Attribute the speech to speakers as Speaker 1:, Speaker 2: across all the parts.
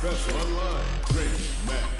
Speaker 1: Press online. Training match.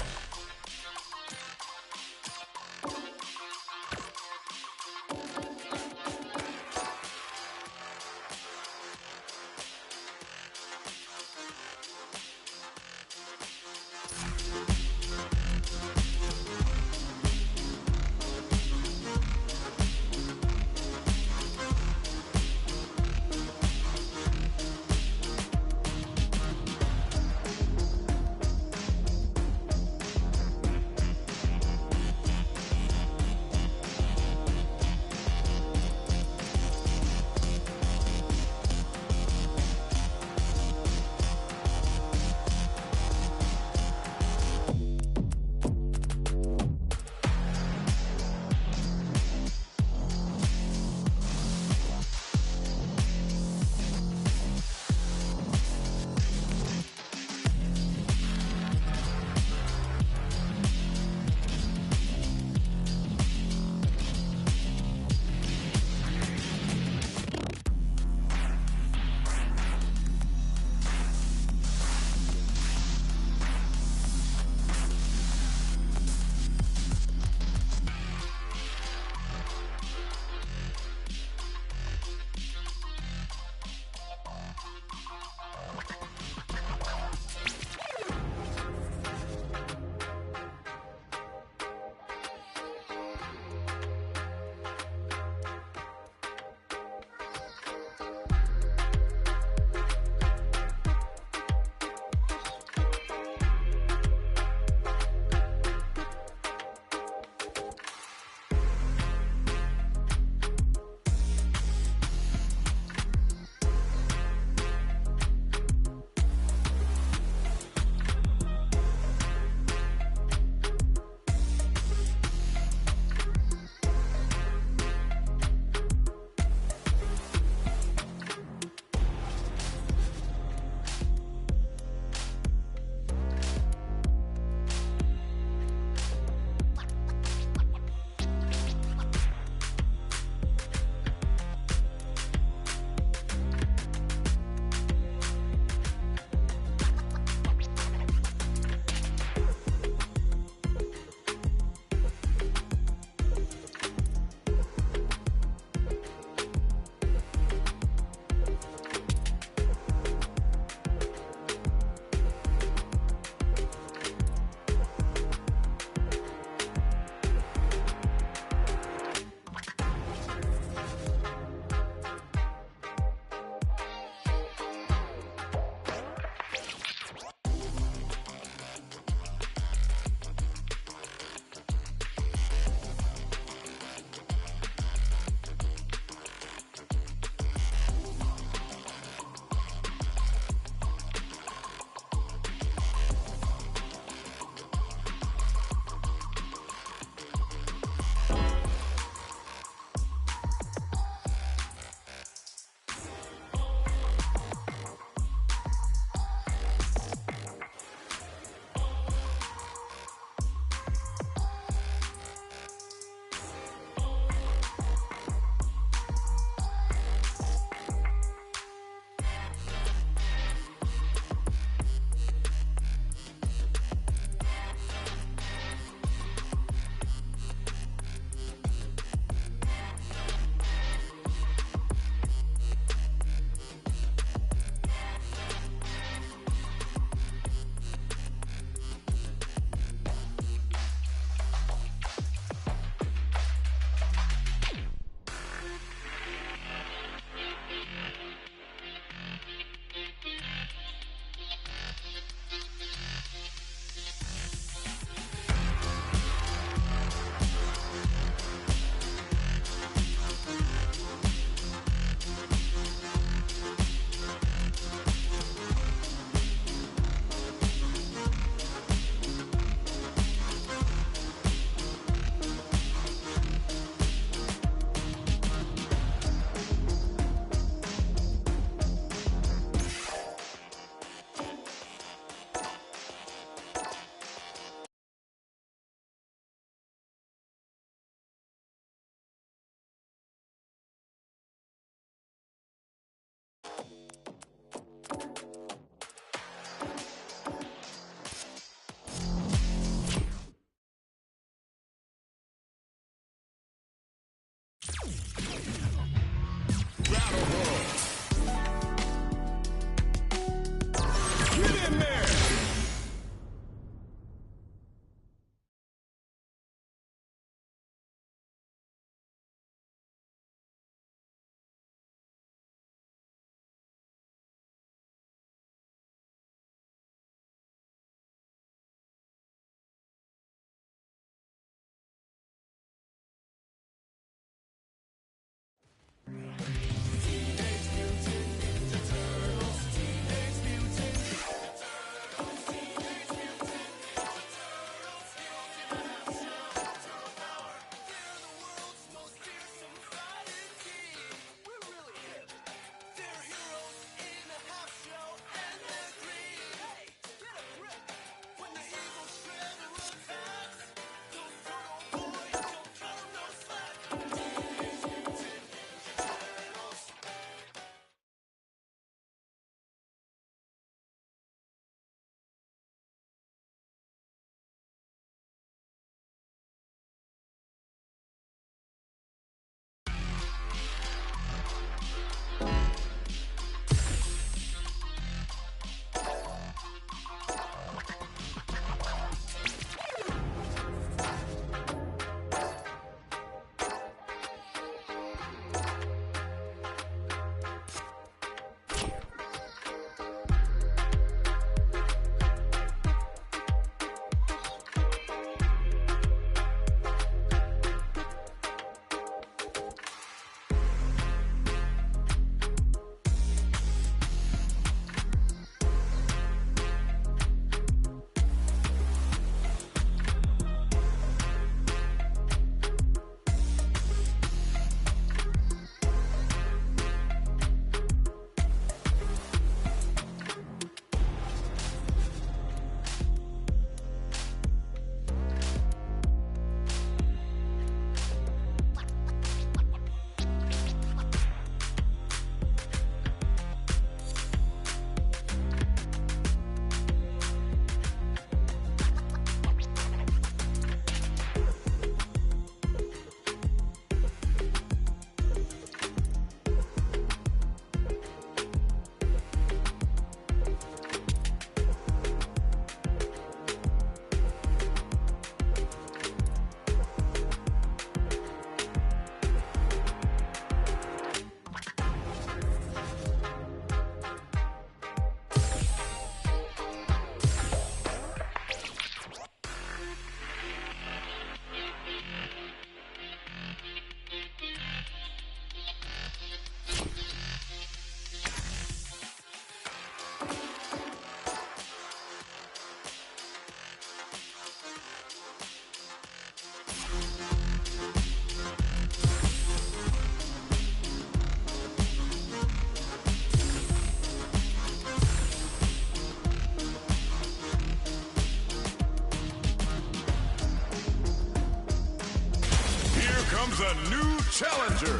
Speaker 1: the new challenger.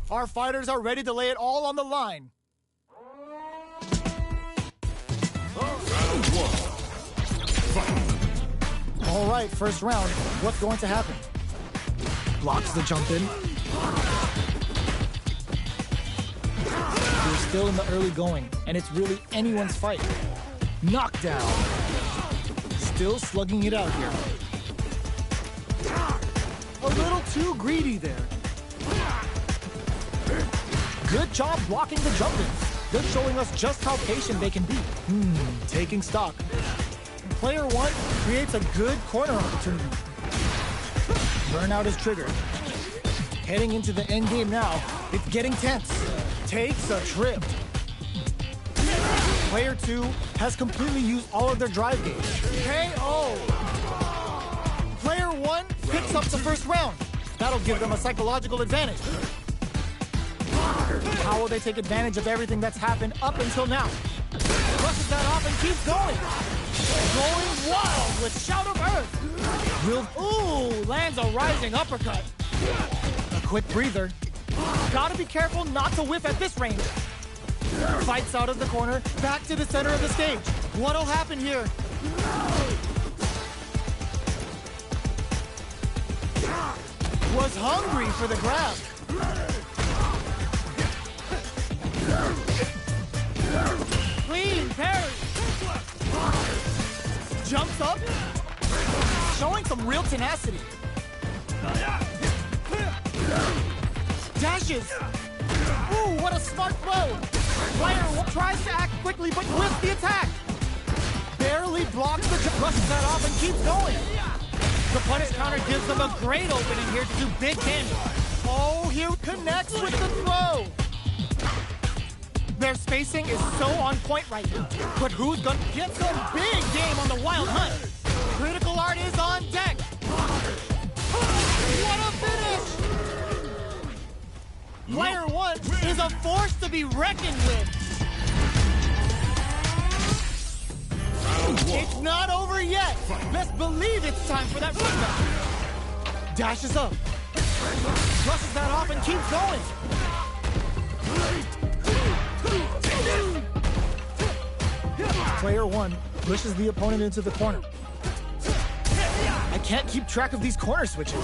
Speaker 2: Our fighters are ready to lay it all on the line.
Speaker 1: Round one. Fight.
Speaker 2: All right, first round. What's going to happen? Blocks the jump in. We're still in the early going, and it's really anyone's fight. Knockdown. Still slugging it out here. A little too greedy there. Good job blocking the jump-ins. They're showing us just how patient they can be. Taking stock. Player one creates a good corner opportunity. Burnout is triggered. Heading into the end game now, it's getting tense. Takes a trip. Player two has completely used all of their drive gauge. KO! Player one picks up the first round. That'll give them a psychological advantage. How will they take advantage of everything that's happened up until now? Brushes that off and keeps going. Going wild with Shout of Earth. Ooh, lands a rising uppercut. A quick breather. Gotta be careful not to whiff at this range. Fights out of the corner, back to the center of the stage. What'll happen here? Was hungry for the grab. Clean parry. Jumps up. Showing some real tenacity. Dashes. Ooh, what a smart throw. Player tries to act quickly, but whiffs the attack. Barely blocks the jump. Brushes that off and keeps going. The punish counter gives them a great opening here to do big damage. Oh, here connects with the throw. Their spacing is so on point right now. But who's gonna get some big game on the Wild Hunt? Critical Art is on deck. What a finish! Player one is a force to be reckoned with. It's not over yet. Best believe it's time for that rebound. Dashes up. Brushes that off and keeps going. Player one pushes the opponent into the corner. I can't keep track of these corner switches.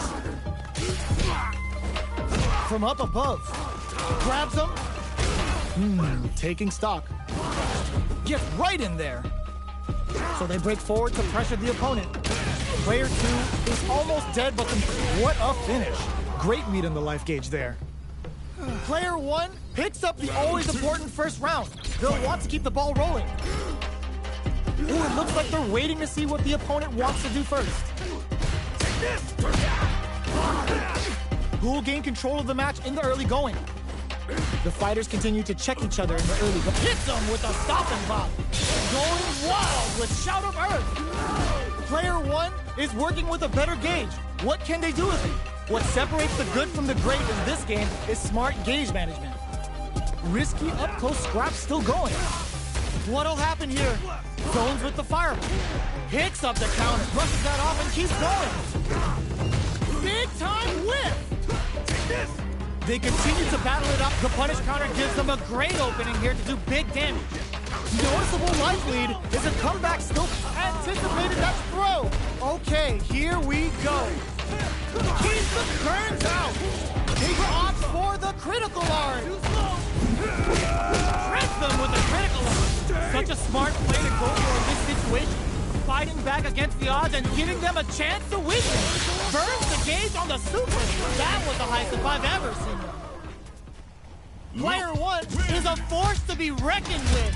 Speaker 2: From up above. Grabs him. Taking stock. Gets right in there. So they break forward to pressure the opponent. Player two is almost dead, but what a finish. Great meat on the life gauge there. Player one picks up the always important first round. They'll want to keep the ball rolling. Ooh, it looks like they're waiting to see what the opponent wants to do first. Who will gain control of the match in the early going? The fighters continue to check each other in the early going. Hits them with a stop and pop. Going wild with Shout of Earth. Player one is working with a better gauge. What can they do with it? What separates the good from the great in this game is smart gauge management. Risky up-close scraps still going. What'll happen here? Zones with the fireball. Picks up the counter, brushes that off and keeps going. Big time whip! They continue to battle it up. The punish counter gives them a great opening here to do big damage. Noticeable life lead is a comeback still anticipated that throw. Okay, here we go. Keeps the turns out. He opts for the critical art. Tricks them with the critical art. Such a smart play to go for in this situation. Fighting back against the odds and giving them a chance to win. Burns the gauge on the super. That was the highest if I've ever seen it. Player one is a force to be reckoned with.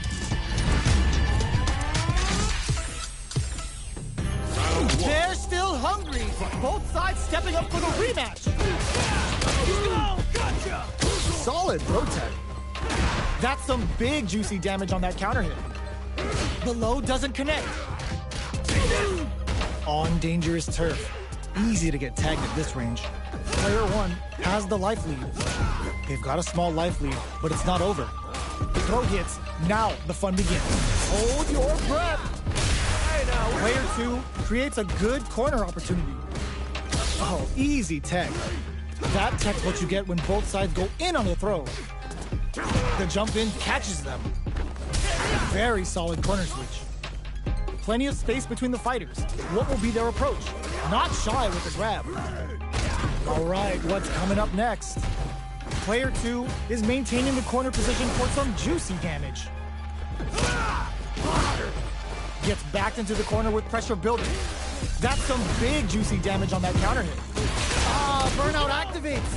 Speaker 2: They're still hungry. Both sides stepping up for the rematch. Gotcha. Solid throw tech. That's some big juicy damage on that counter hit. The low doesn't connect. On dangerous turf. Easy to get tagged at this range. Player 1 has the life lead. They've got a small life lead, but it's not over. The throw hits, now the fun begins. Hold your breath. Player 2 creates a good corner opportunity. Oh, easy tech. That tech's what you get when both sides go in on the throw. The jump in catches them. Very solid corner switch. Plenty of space between the fighters. What will be their approach? Not shy with the grab. All right, what's coming up next? Player 2 is maintaining the corner position for some juicy damage. Gets backed into the corner with pressure building. That's some big juicy damage on that counter hit. Burnout activates.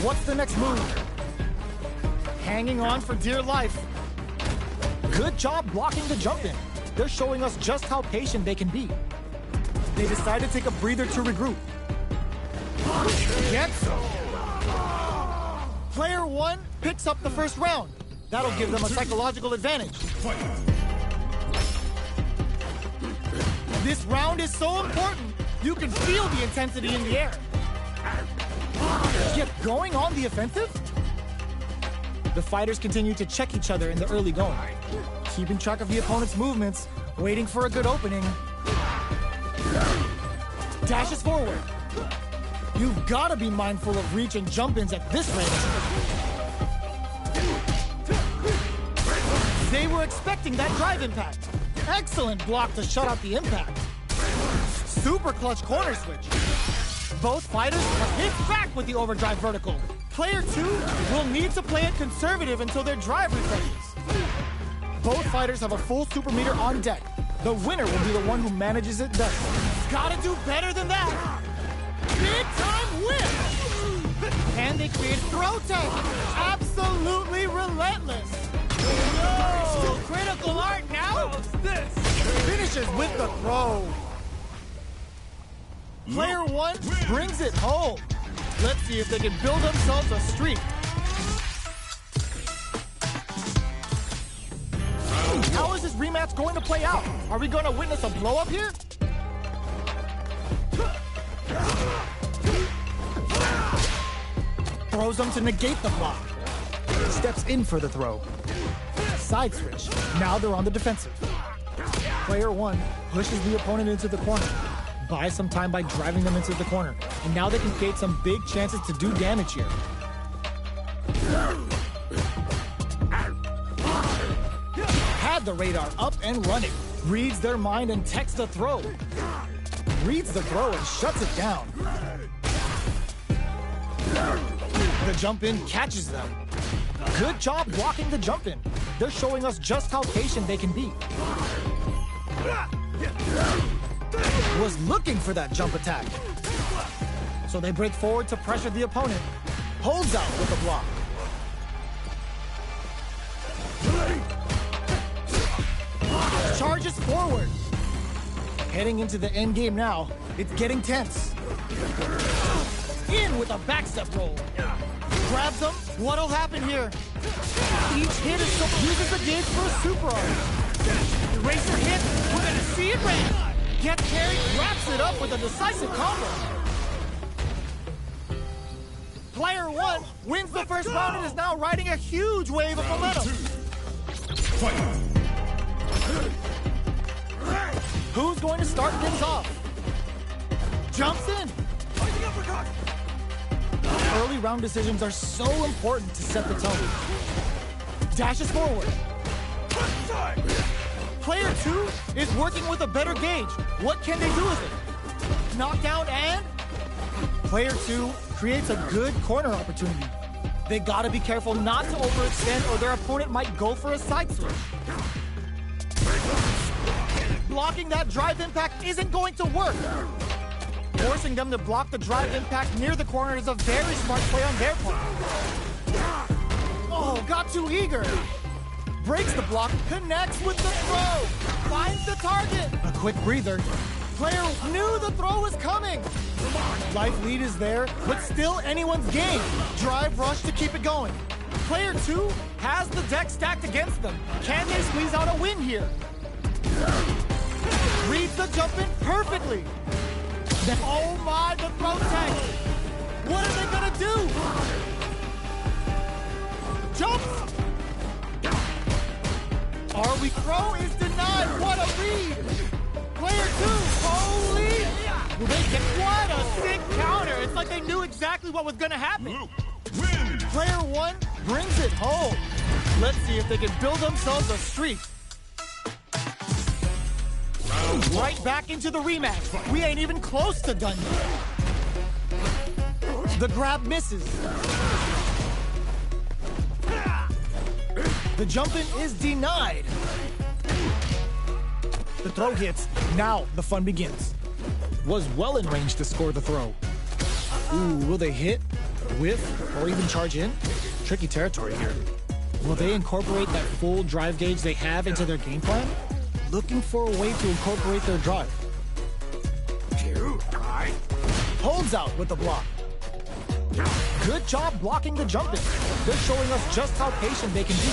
Speaker 2: What's the next move? Hanging on for dear life. Good job blocking the jump in. They're showing us just how patient they can be. They decide to take a breather to regroup. Get some. Player 1 picks up the first round. That'll give them a psychological advantage. This round is so important. You can feel the intensity in the air. Get going on the offensive? The fighters continue to check each other in the early going, keeping track of the opponent's movements, waiting for a good opening. Dashes forward. You've got to be mindful of reach and jump-ins at this rate. They were expecting that drive impact. Excellent block to shut out the impact. Super clutch corner switch. Both fighters have hit back with the overdrive vertical. Player 2 will need to play it conservative until their drive refreshes. Both fighters have a full super meter on deck. The winner will be the one who manages it best. Gotta do better than that. Big time whip! And they create throw tech. Absolutely relentless. No! Critical art now? Finishes with the throw. Player 1 brings it home. Let's see if they can build themselves a streak. How is this rematch going to play out? Are we going to witness a blow-up here? Throws them to negate the block. Steps in for the throw. Side switch. Now they're on the defensive. Player 1 pushes the opponent into the corner. Buys some time by driving them into the corner. And now they can create some big chances to do damage here. Had the radar up and running. Reads their mind and techs the throw. Reads the throw and shuts it down. The jump in catches them. Good job blocking the jump in. They're showing us just how patient they can be. Was looking for that jump attack. So they break forward to pressure the opponent. Holds out with the block. Charges forward. Heading into the end game now. It's getting tense. In with a backstep roll. Grabs them. What'll happen here? Each hit uses the gauge for a super arm. Eraser hit. We're gonna see it red. Gets carried, wraps it up with a decisive combo. Player 1 wins the first round and is now riding a huge wave of momentum. Who's going to start things off? Jumps in. Early round decisions are so important to set the tone. Dashes forward. Player 2 is working with a better gauge. What can they do with it? Knockdown and... Player 2 creates a good corner opportunity. They gotta be careful not to overextend or their opponent might go for a side switch. Blocking that drive impact isn't going to work. Forcing them to block the drive impact near the corner is a very smart play on their part. Oh, got too eager. Breaks the block, connects with the throw. Finds the target. A quick breather. Player knew the throw was coming. Life lead is there, but still anyone's game. Drive rush to keep it going. Player 2 has the deck stacked against them. Can they squeeze out a win here? Reads the jump in perfectly. Oh my, the throw tag. What are they gonna do? Jumps! Our weak throw is denied. What a read! Player 2, holy! Well, they get what a sick counter. It's like they knew exactly what was gonna happen.
Speaker 1: Win.
Speaker 2: Player 1 brings it home. Let's see if they can build themselves a streak. Right back into the rematch. We ain't even close to done yet. The grab misses. The jump-in is denied. The throw hits. Now the fun begins. Was well in range to score the throw. Ooh, will they hit, whiff, or even charge in? Tricky territory here. Will they incorporate that full drive gauge they have into their game plan? Looking for a way to incorporate their drive. Holds out with the block. Good job blocking the jump-in. They're showing us just how patient they can be.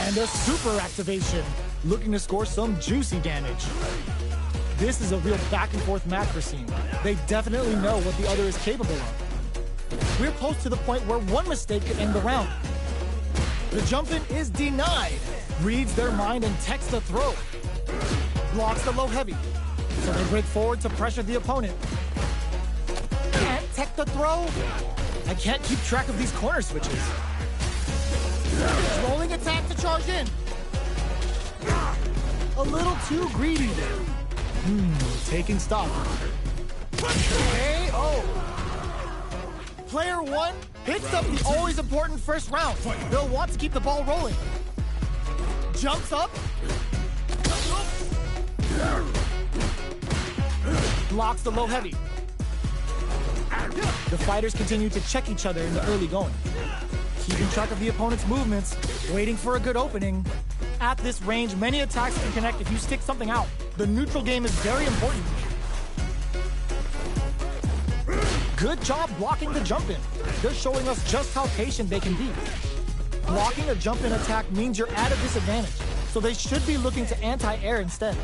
Speaker 2: And a super activation. Looking to score some juicy damage. This is a real back-and-forth match we're seeing. They definitely know what the other is capable of. We're close to the point where one mistake could end the round. The jump-in is denied. Reads their mind and techs the throw. Blocks the low-heavy. So they break forward to pressure the opponent. Can't tech the throw. I can't keep track of these corner switches. Rolling attack to charge in. A little too greedy there. Taking stock. KO. Player 1 picks up the always important first round. They'll want to keep the ball rolling. Jumps up. Blocks the low heavy. The fighters continue to check each other in the early going. Keeping track of the opponent's movements, waiting for a good opening. At this range, many attacks can connect if you stick something out. The neutral game is very important. Good job blocking the jump-in. They're showing us just how patient they can be. Blocking a jump-in attack means you're at a disadvantage, so they should be looking to anti-air instead.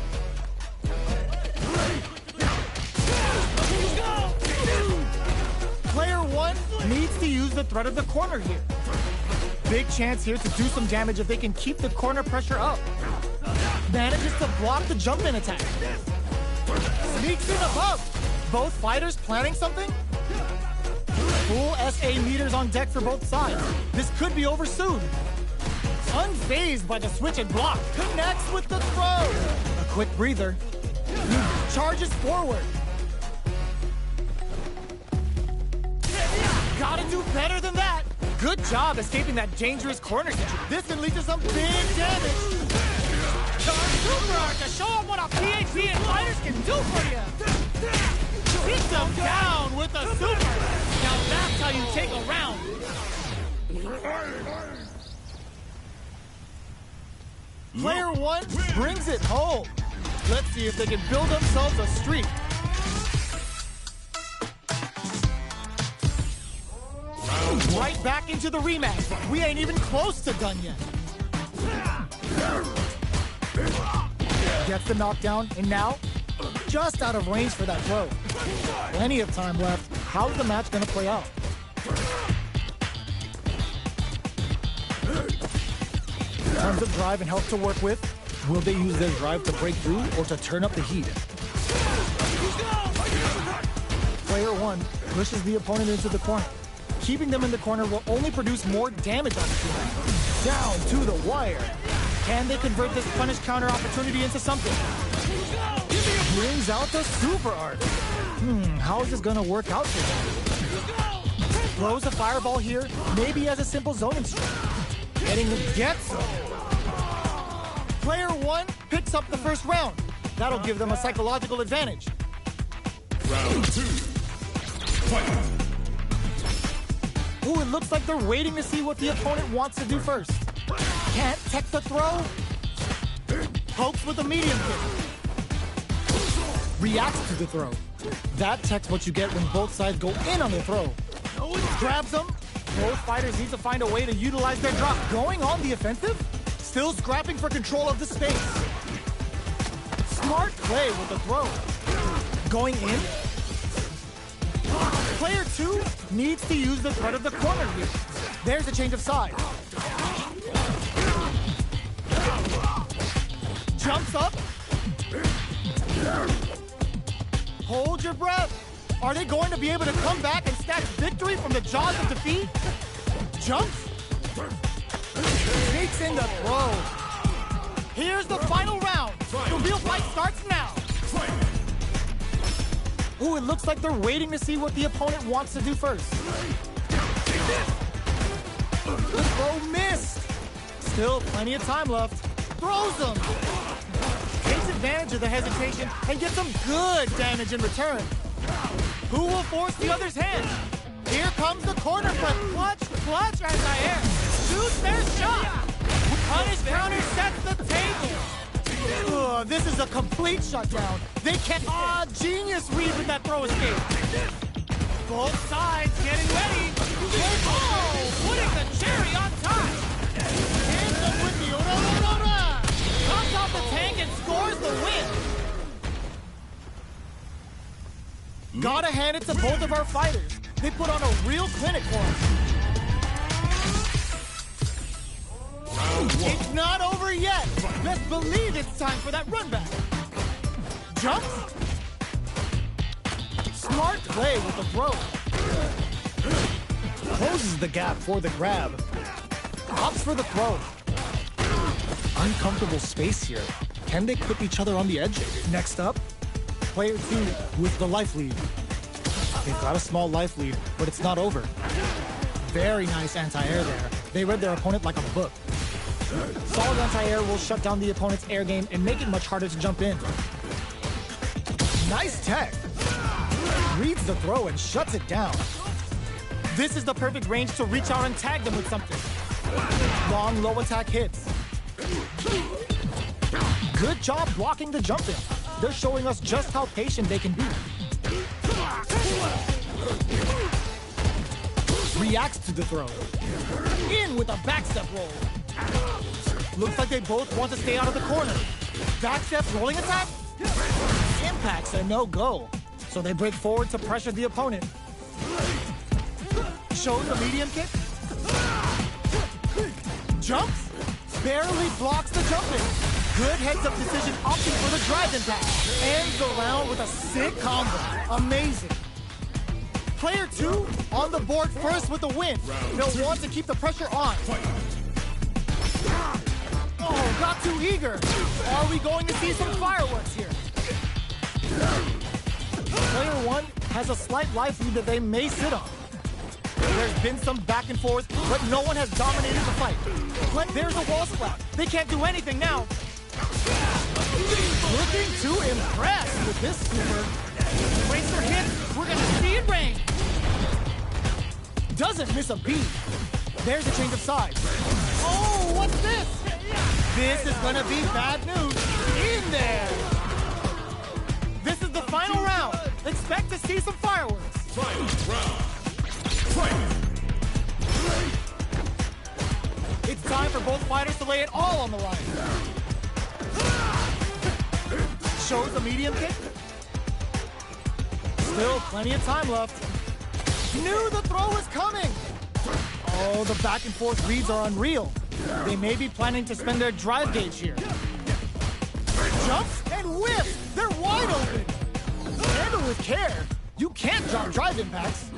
Speaker 2: Player 1 needs to use the threat of the corner here. Big chance here to do some damage if they can keep the corner pressure up. Manages to block the jump-in attack. Sneaks in above. Both fighters planning something? Full SA meters on deck for both sides. This could be over soon. Unfazed by the switch and block. Connects with the throw. A quick breather. Charges forward. Gotta do better than that. Good job escaping that dangerous corner situation. This can lead to some big damage. Charge super art to show them what a PhD and fighters can do for you. Beat them down with a super. Now that's how you take a round. Player 1 brings it home. Let's see if they can build themselves a streak. Right back into the rematch. We ain't even close to done yet. Gets the knockdown, and now, just out of range for that throw. Plenty of time left. How's the match gonna play out? Tons of drive and health to work with. Will they use their drive to break through or to turn up the heat? Player 1 pushes the opponent into the corner. Keeping them in the corner will only produce more damage opportunity. Down to the wire. Can they convert this punish counter opportunity into something? Brings out the super art. How is this gonna work out for them? Throws a fireball here, maybe as a simple zoning strike. Getting the gets. Player 1 picks up the first round. That'll give them a psychological advantage.
Speaker 1: Round 2. Fight.
Speaker 2: Ooh, it looks like they're waiting to see what the opponent wants to do first. Can't tech the throw. Pokes with a medium kick. Reacts to the throw. That tech's what you get when both sides go in on the throw. Grabs them. Both fighters need to find a way to utilize their drop. Going on the offensive? Still scrapping for control of the space. Smart play with the throw. Going in. Player 2 2 needs to use the threat of the corner here. There's a change of side. Jumps up. Hold your breath. Are they going to be able to come back and snatch victory from the jaws of defeat? Jumps. Sneaks in the throw. Here's the final round. The real fight starts now. Ooh, it looks like they're waiting to see what the opponent wants to do first. The throw missed. Still plenty of time left. Throws them. Takes advantage of the hesitation and gets some good damage in return. Who will force the other's hand? Here comes the corner press. Clutch, anti-air. Shoots their shot. Punish counter sets the table. Ugh, this is a complete shutdown. They can't. Genius read with that throw escape. Both sides getting ready. Oh, putting the cherry on top. Hits them with the ora. Comes off the tank and scores the win. Gotta hand it to both of our fighters. They put on a real clinic for us. It's not over yet. Best believe it's time for that run back. Jumps. Smart play with the throw. Closes the gap for the grab. Opts for the throw. Uncomfortable space here. Can they clip each other on the edge? Next up, player 2 with the life lead. They've got a small life lead, but it's not over. Very nice anti-air there. They read their opponent like a book. Solid anti-air will shut down the opponent's air game and make it much harder to jump in. Nice tech. Reads the throw and shuts it down. This is the perfect range to reach out and tag them with something. Long, low attack hits. Good job blocking the jump in. They're showing us just how patient they can be. Reacts to the throw. In with a backstep roll. Looks like they both want to stay out of the corner. Backstep rolling attack? Impacts are no-go, so they break forward to pressure the opponent. Shows a medium kick. Jumps. Barely blocks the jump in. Good heads-up decision opting for the drive impact. Ends the round with a sick combo. Amazing. Player 2 on the board first with the win. They'll want to keep the pressure on. Oh, got too eager. Are we going to see some fireworks here? Player 1 has a slight life lead that they may sit on. There's been some back and forth, but no one has dominated the fight. But there's a wall splat. They can't do anything now. Looking to impress with this super. Racer hits. We're going to see it rain. Doesn't miss a beat. There's a change of sides. Oh, what's this? This is going to be bad news. In there. This is the final round. Expect to see some fireworks.
Speaker 1: Final round. Fight!
Speaker 2: It's time for both fighters to lay it all on the line. Shows a medium kick. Still plenty of time left. Knew the throw was coming. Oh, the back and forth reads are unreal. They may be planning to spend their drive gauge here. Jumps and whips. They're wide open. Handle with care. You can't drop drive impacts.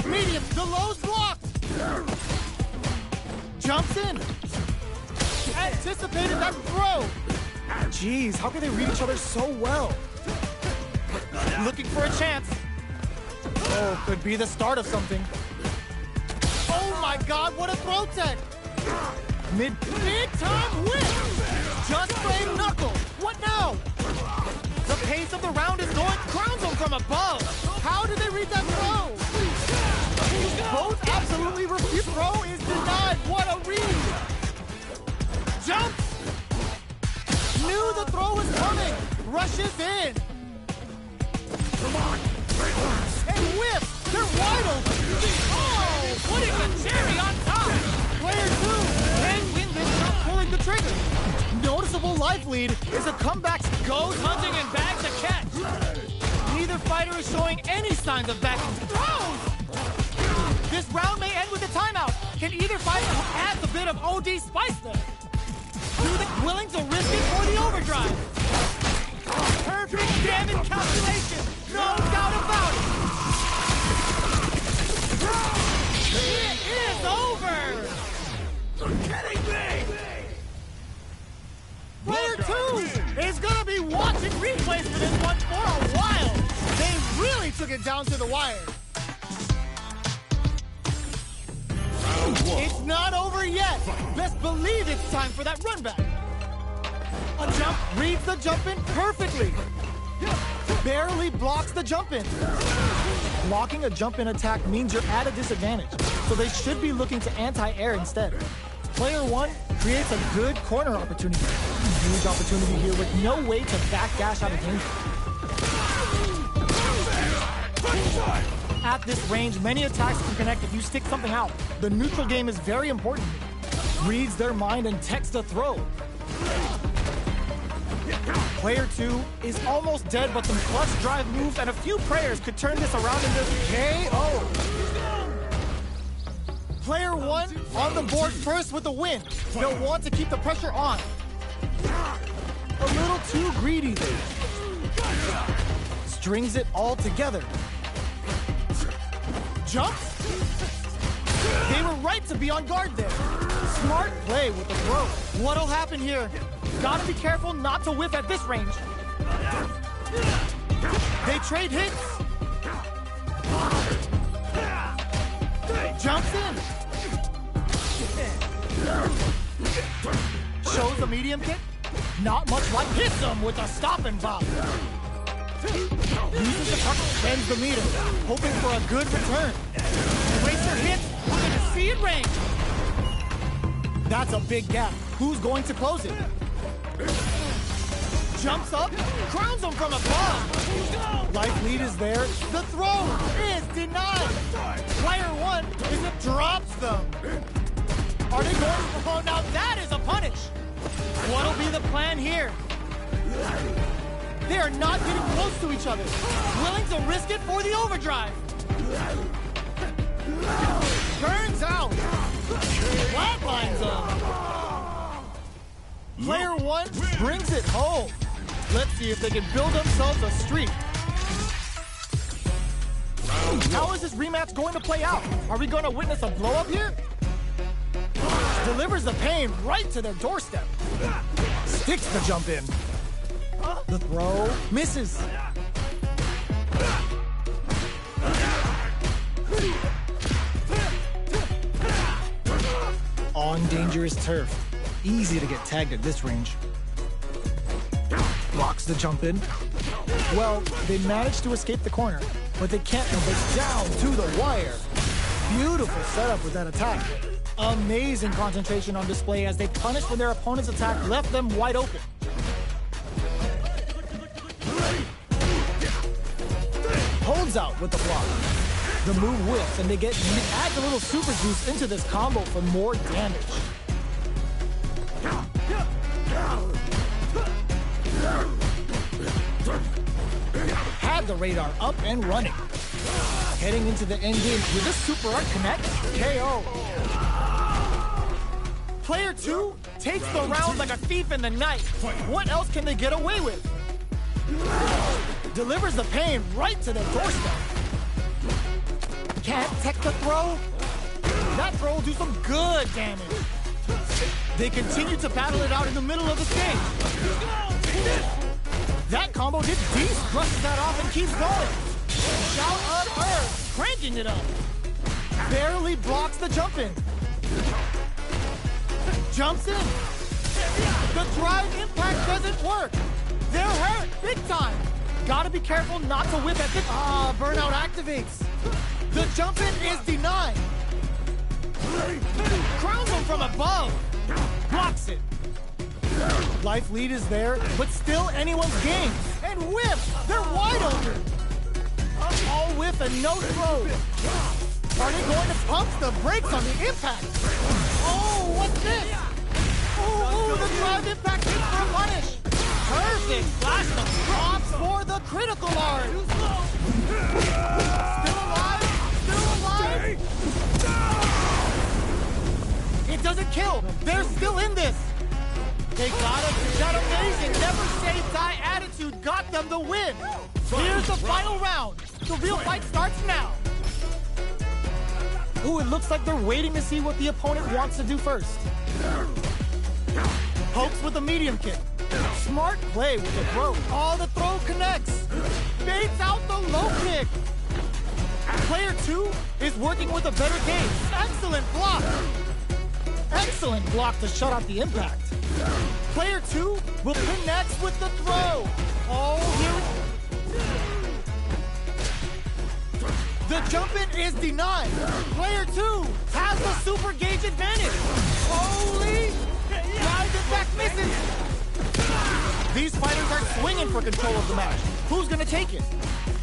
Speaker 2: Medium, the low's blocked. Jumps in. Anticipated that throw. Jeez, how can they read each other so well? Looking for a chance. Oh, could be the start of something. Oh my God, what a throw tech. Big time whip. Just frame knuckle. What now? The pace of the round is going. Crowns them from above. How did they read that throw? Both absolutely refuse. Throw is denied. What a read. Jumps. Knew the throw was coming. Rushes in. Come on. And whips. They're wide open. Oh, putting the cherry on top. Player 2 can win this without pulling the trigger. Noticeable life lead is a comeback. Goes hunting and bags a catch. Neither fighter is showing any signs of backing. Throws. This round may end with a timeout. Can either fighter adds a bit of OD spice there? Willing to risk it for the overdrive. Perfect damage calculation. No doubt about it. It is over.
Speaker 1: You're kidding me!
Speaker 2: Player 2 is going to be watching replays for this one for a while. They really took it down to the wire. It's not over yet. Best believe it's time for that run back. A jump reads the jump in perfectly. Barely blocks the jump in. Blocking a jump in attack means you're at a disadvantage, so they should be looking to anti-air instead. Player 1 creates a good corner opportunity. Huge opportunity here with no way to backdash out of danger. At this range, many attacks can connect if you stick something out. The neutral game is very important. Reads their mind and texts a throw. Player 2 is almost dead, but some clutch drive moves and a few prayers could turn this around into KO. Player 1 on the board first with the win. They'll want to keep the pressure on. A little too greedy there. Strings it all together. Jumps? They were right to be on guard there. Smart play with the throw. What'll happen here? Gotta be careful not to whiff at this range. They trade hits. Jumps in. Shows the medium kick. Not much like hits him with a stop and bop. Uses the puck, bends the meter, hoping for a good return. Racer hits, we're gonna see it range. That's a big gap. Who's going to close it? Jumps up, crowns him from above. Life lead is there. The throw is denied. Player 1 is it drops them. Are they going? Oh, now that is a punish. What'll be the plan here? They are not getting close to each other. Willing to risk it for the overdrive. Turns out. Flatlines them. Player 1 brings it home. Let's see if they can build themselves a streak. How is this rematch going to play out? Are we going to witness a blow-up here? Delivers the pain right to their doorstep. Sticks the jump in. The throw misses. On dangerous turf. Easy to get tagged at this range. Blocks the jump in. Well, they managed to escape the corner, but they can't help it down to the wire. Beautiful setup with that attack. Amazing concentration on display as they punished when their opponent's attack left them wide open. Holds out with the block. The move whiffs and they add a little super juice into this combo for more damage. Had the radar up and running. Heading into the end game with a super art connect, KO. Player 2 takes the round like a thief in the night. What else can they get away with? Delivers the pain right to their doorstep. Can't tech the throw? That throw will do some good damage. They continue to battle it out in the middle of the stage. That combo hit Deese, brushes that off and keeps going. Shout on Earth, cranking it up. Barely blocks the jump in. Jumps in. The drive impact doesn't work. They're hurt big time. Gotta be careful not to whip at this. Burnout activates. The jump in is denied. Crowns him from above. Blocks it. Life lead is there, but still anyone's game. And whiff! They're wide open. All whiff and no throw. Are they going to pump the brakes on the impact? Oh, what's this? Ooh, the drive impact hits for a punish. Perfect flash of drops for the critical art. Still alive? Still alive? It doesn't kill. They're still in this. They got it. That amazing, never say die attitude got them the win. Here's the final round. The real fight starts now. Ooh, it looks like they're waiting to see what the opponent wants to do first. Pokes with a medium kick. Smart play with the throw. Oh, the throw connects. Baits out the low kick. Player 2 is working with a better game. Excellent block. Excellent block to shut out the impact. Player 2 will connect with the throw. Oh, here. The jump-in is denied. Player 2 has the super gauge advantage. Holy! Rise attack misses. These fighters are swinging for control of the match. Who's gonna take it?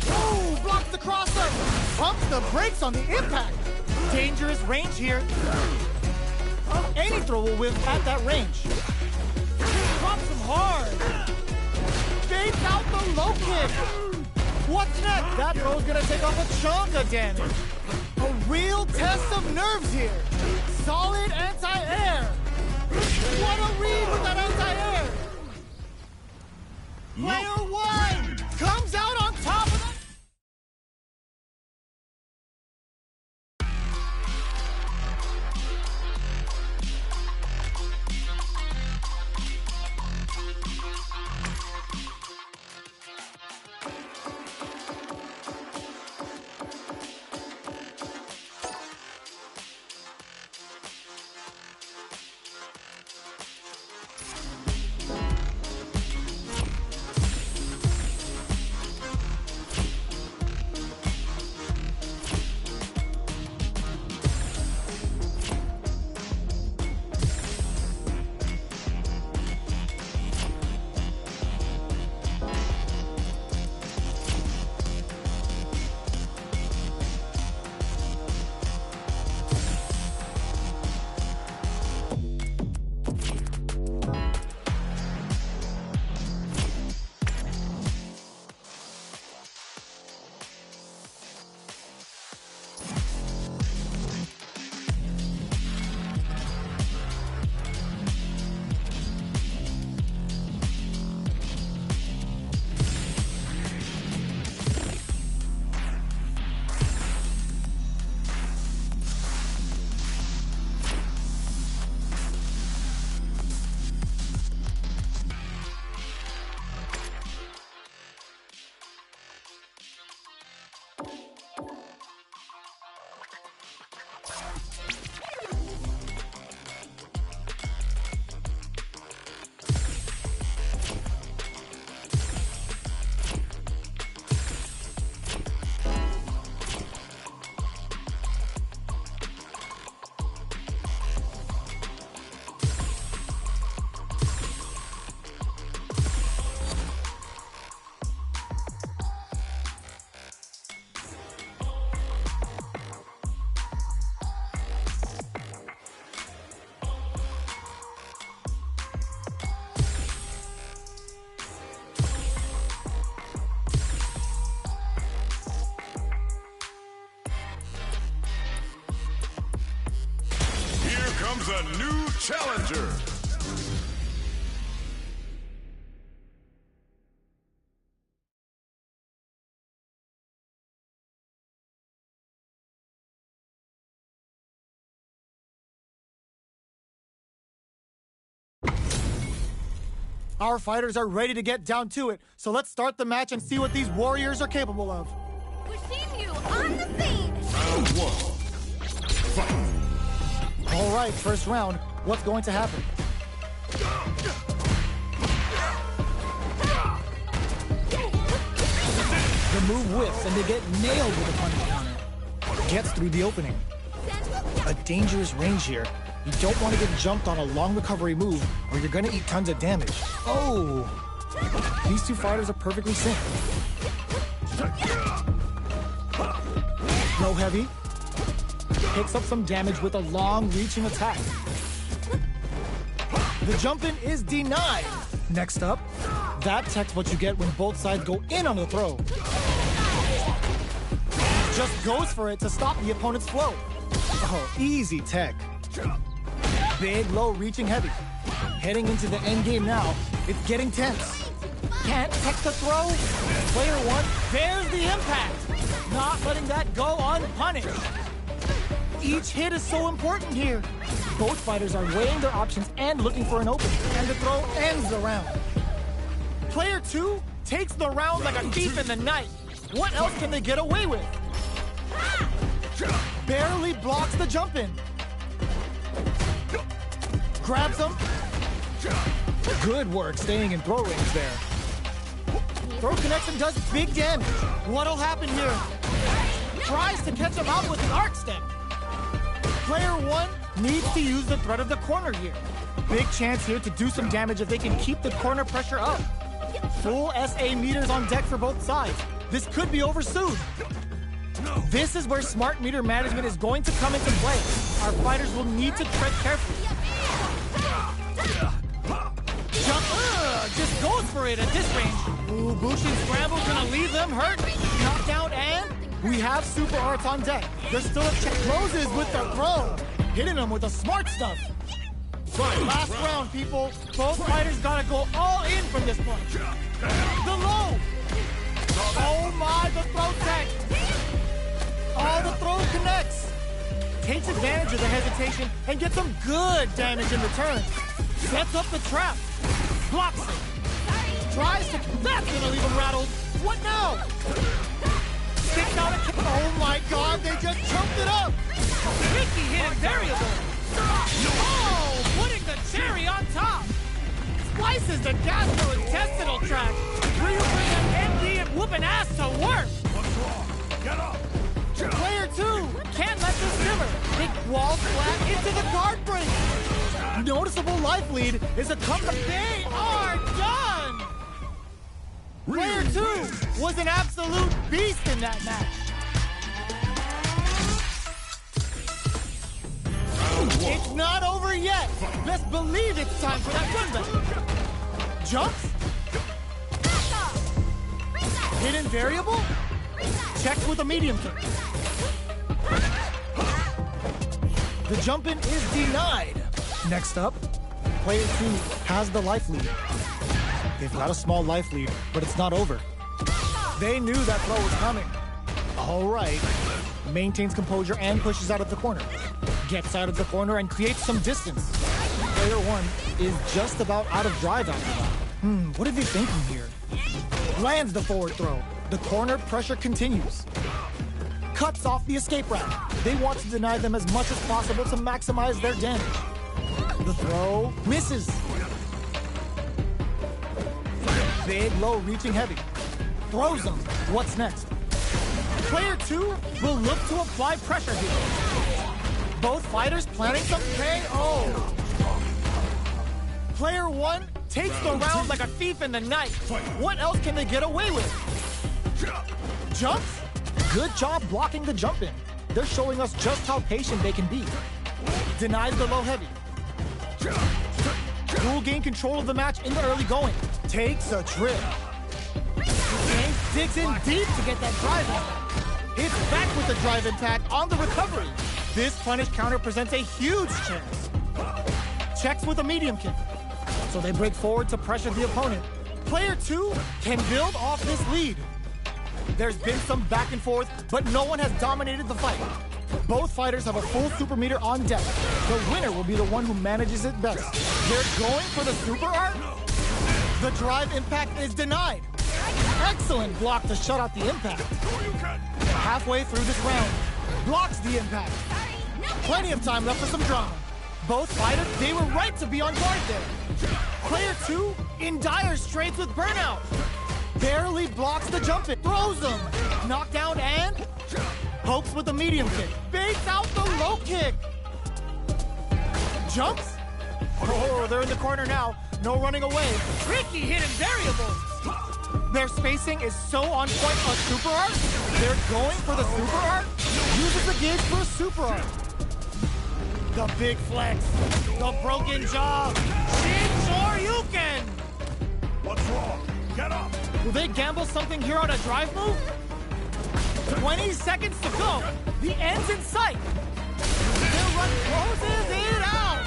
Speaker 2: Oh, blocks the crosser. Pumps the brakes on the impact. Dangerous range here. Any throw will whiff at that range. Drops him hard. Fades out the low kick. What's next? That throw's gonna take off a chunk of damage. A real test of nerves here. Solid anti-air. What a read with that anti-air. Player 1 comes out on top of it.
Speaker 1: comes a new challenger.
Speaker 2: Our fighters are ready to get down to it, so let's start the match and see what these warriors are capable of.
Speaker 3: We're seeing you on the scene!
Speaker 1: Round one. Fight.
Speaker 2: All right, first round. What's going to happen? The move whiffs and they get nailed with a punch counter. Gets through the opening. A dangerous range here. You don't want to get jumped on a long recovery move or you're going to eat tons of damage. Oh! These two fighters are perfectly synced. Low heavy. Picks up some damage with a long-reaching attack. The jump-in is denied. Next up, that tech's what you get when both sides go in on the throw. Just goes for it to stop the opponent's flow. Oh, easy tech. Big, low, reaching heavy. Heading into the end game now. It's getting tense. Can't tech the throw. Player one bears the impact. Not letting that go unpunished. Each hit is so important here. Both fighters are weighing their options and looking for an opening. And the throw ends the round. Player two takes the round like a thief in the night. What else can they get away with? Barely blocks the jump in. Grabs him. Good work staying in throw range there. Throw connects and does big damage. What'll happen here? Tries to catch him out with the arc step. Player one needs to use the threat of the corner here. Big chance here to do some damage if they can keep the corner pressure up. Full SA meters on deck for both sides. This could be over soon. This is where smart meter management is going to come into play. Our fighters will need to tread carefully. Jump, just goes for it at this range. Ooh, Bushin Scramble's gonna leave them hurt. Knockdown, and we have super arts on deck. There's still a check. Closes with the throw. Hitting them with the smart stuff. Last round, people. Both fighters gotta go all in from this point. The low. Oh my, the throw tech. Oh, the throw connects. Takes advantage of the hesitation and gets some good damage in return. Sets up the trap. Blocks it. Tries to... That's gonna leave him rattled. What now? Sticks out a kick. Oh my god, they just choked it up. Tricky hit and variable. Oh, putting the cherry on top. Slices the gastrointestinal tract. Ryu brings an MD and whooping ass to work.
Speaker 1: What's wrong? Get up!
Speaker 2: Player two can't let this simmer. It walls flat into the guard break. Noticeable life lead is a comeback. They are done! Player two was an absolute beast in that match. It's not over yet. Best believe it's time for that run back. Jumps. Hidden variable. Checks with a medium kick. The jump in is denied. Next up, player two has the life lead. They've got a small life lead, but it's not over. They knew that throw was coming. All right. Maintains composure and pushes out of the corner. Gets out of the corner and creates some distance. Player one is just about out of drive after that. What are they thinking here? Lands the forward throw. The corner pressure continues. Cuts off the escape route. They want to deny them as much as possible to maximize their damage. The throw misses. Big, low, reaching heavy. Throws them. What's next? Player two will look to apply pressure here. Both fighters planning some KO. Player one takes the round like a thief in the night. What else can they get away with? Jumps? Good job blocking the jump in. They're showing us just how patient they can be. Denies the low heavy. Will gain control of the match in the early going. Takes a trip. James digs in deep to get that drive in. Hits back with the drive impact on the recovery. This punish counter presents a huge chance. Checks with a medium kick. So they break forward to pressure the opponent. Player two can build off this lead. There's been some back and forth, but no one has dominated the fight. Both fighters have a full super meter on deck. The winner will be the one who manages it best. They're going for the super art. The drive impact is denied. Excellent block to shut out the impact. Halfway through this round, blocks the impact. Plenty of time left for some drama. Both fighters, they were right to be on guard there. Player two in dire straits with burnout. Barely blocks the jump in. Throws him. Knockdown and pokes with a medium kick. Baits out the low kick. Jumps. Oh, they're in the corner now. No running away. Tricky hidden variable. Their spacing is so on point on super art. They're going for the super art. Uses the gauge for a super art. The big flex. The broken jaw. Shin-Shoryuken.
Speaker 1: What's wrong? Get up!
Speaker 2: Will they gamble something here on a drive move? 20 seconds to go. The end's in sight. Their run closes it out.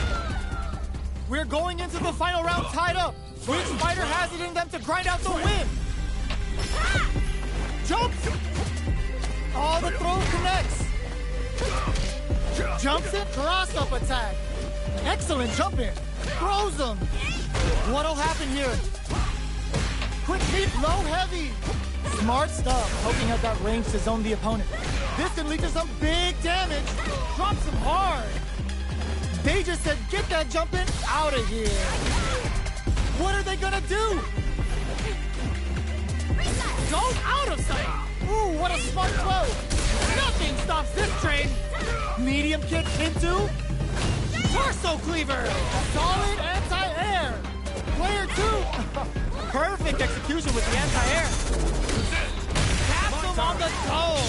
Speaker 2: We're going into the final round tied up. Which fighter has it in them to grind out the win? Jumps! Oh, the throw connects. Jumps it, cross-up attack. Excellent jump in. Throws him. What'll happen here? Quick feet, low heavy. Smart stuff, poking at that range to zone the opponent. This can lead to some big damage. Drops him hard. They just said, get that jump in out of here. What are they gonna do? Go out of sight. Ooh, what a smart throw. Nothing stops this train. Medium kick into torso cleaver. Solid anti-air. Player 2. Perfect execution with the anti-air. Taps him on the toe.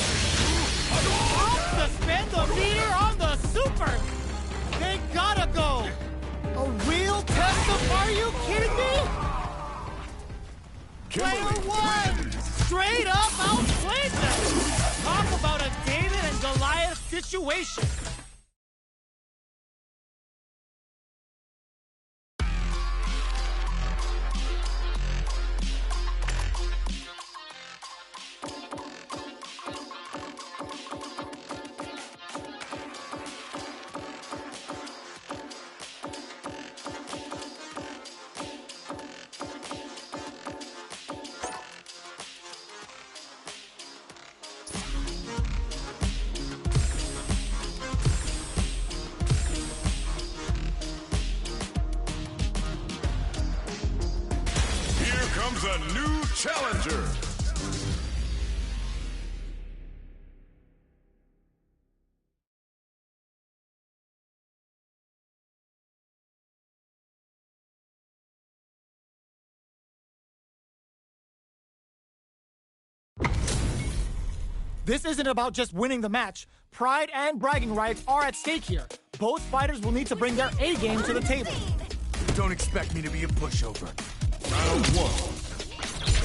Speaker 2: Suspend the meter on the super. They gotta go. A real test of, are you kidding me? Player 1. Straight up outplayed them. Talk about a David and Goliath situation.
Speaker 1: A new challenger.
Speaker 2: This isn't about just winning the match. Pride and bragging rights are at stake here. Both fighters will need to bring their A game to the table.
Speaker 1: Don't expect me to be a pushover. Round 1.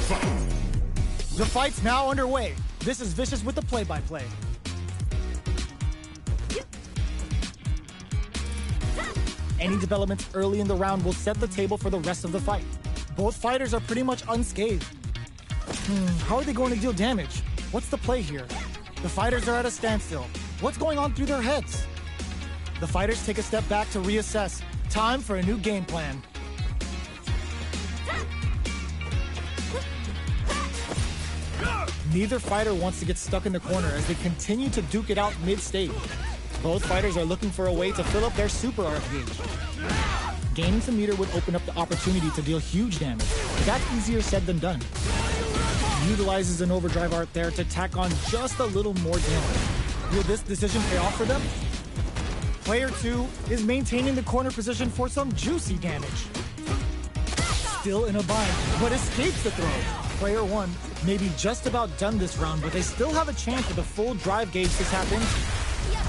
Speaker 1: Fight.
Speaker 2: The fight's now underway. This is Vicious with the play-by-play. Any developments early in the round will set the table for the rest of the fight. Both fighters are pretty much unscathed. How are they going to deal damage? What's the play here? The fighters are at a standstill. What's going on through their heads? The fighters take a step back to reassess. Time for a new game plan. Neither fighter wants to get stuck in the corner as they continue to duke it out mid-stage. Both fighters are looking for a way to fill up their super arc gauge. Gaining some meter would open up the opportunity to deal huge damage. That's easier said than done. Utilizes an overdrive art there to tack on just a little more damage. Will this decision pay off for them? Player 2 is maintaining the corner position for some juicy damage. Still in a bind, but escapes the throw. Player 1 may be just about done this round, but they still have a chance with a full drive gauge to tap in.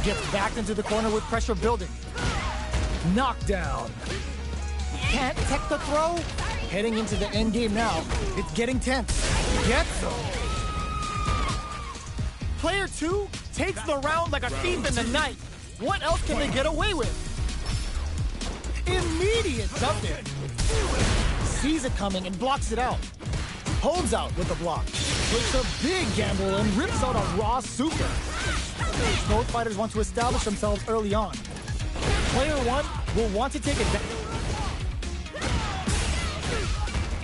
Speaker 2: Gets backed into the corner with pressure building. Knockdown. Can't tech the throw. Heading into the end game now. It's getting tense. Gets him. Player 2 takes the round like a thief in the night. What else can they get away with? Immediate dump in. Sees it coming and blocks it out. Holds out with the block. Takes a big gamble and rips out a raw super. Both fighters want to establish themselves early on. Player 1 will want to take advantage.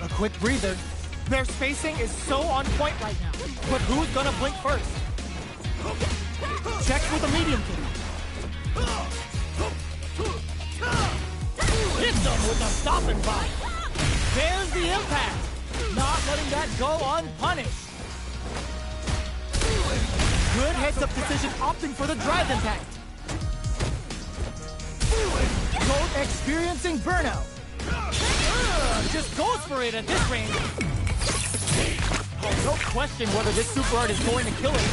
Speaker 2: A quick breather. Their spacing is so on point right now. But who's gonna blink first? Checks with a medium kick. Hits them with a stopping block. There's the impact. Not letting that go unpunished. Good heads-up decision, opting for the drive impact. Both experiencing burnout. Just goes for it at this range. Oh, no question whether this super art is going to kill him.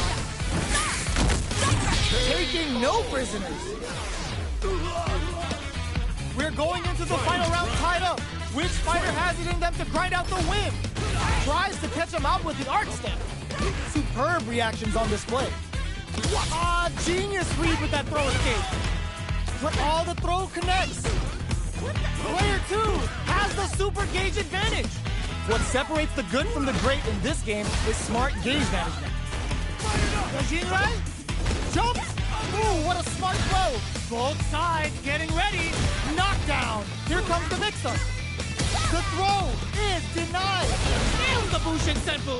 Speaker 2: Taking no prisoners. We're going into the final round tied up. Which fighter has it in them to grind out the win? Tries to catch him out with the arc step. Superb reactions on display. Genius read with that throw escape. But all the throw connects. Player 2 has the super gauge advantage. What separates the good from the great in this game is smart gauge management. Jinrai jumps. Ooh, what a smart throw. Both sides getting ready. Knockdown. Here comes the mix-up. The throw is denied. Nails the Bushin Senpu.